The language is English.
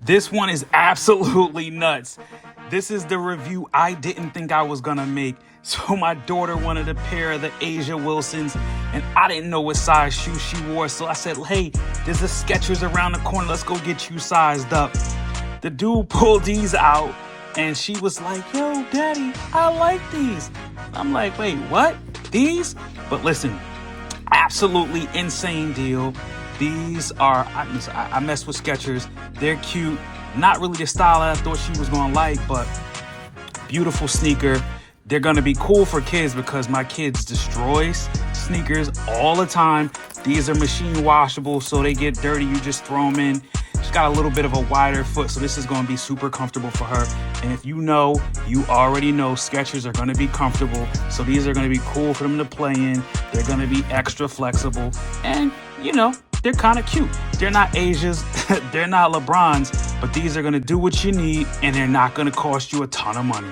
This one is absolutely nuts. This is the review I didn't think I was gonna make. So my daughter wanted a pair of the Asia Wilsons, and I didn't know what size shoe she wore. So I said, hey, there's a Skechers around the corner. Let's go get you sized up. The dude pulled these out, and she was like, yo, daddy, I like these. I'm like, wait, what? These? But listen, absolutely insane deal. These are, I mess with Skechers. They're cute. Not really the style I thought she was going to like, but beautiful sneaker. They're going to be cool for kids because my kids destroy sneakers all the time. These are machine washable, so they get dirty. You just throw them in. She's got a little bit of a wider foot, so this is going to be super comfortable for her. And if you know, you already know Skechers are going to be comfortable. So these are going to be cool for them to play in. They're going to be extra flexible. And, you know, they're kind of cute. They're not Asia's, they're not LeBron's, but these are going to do what you need, and they're not going to cost you a ton of money.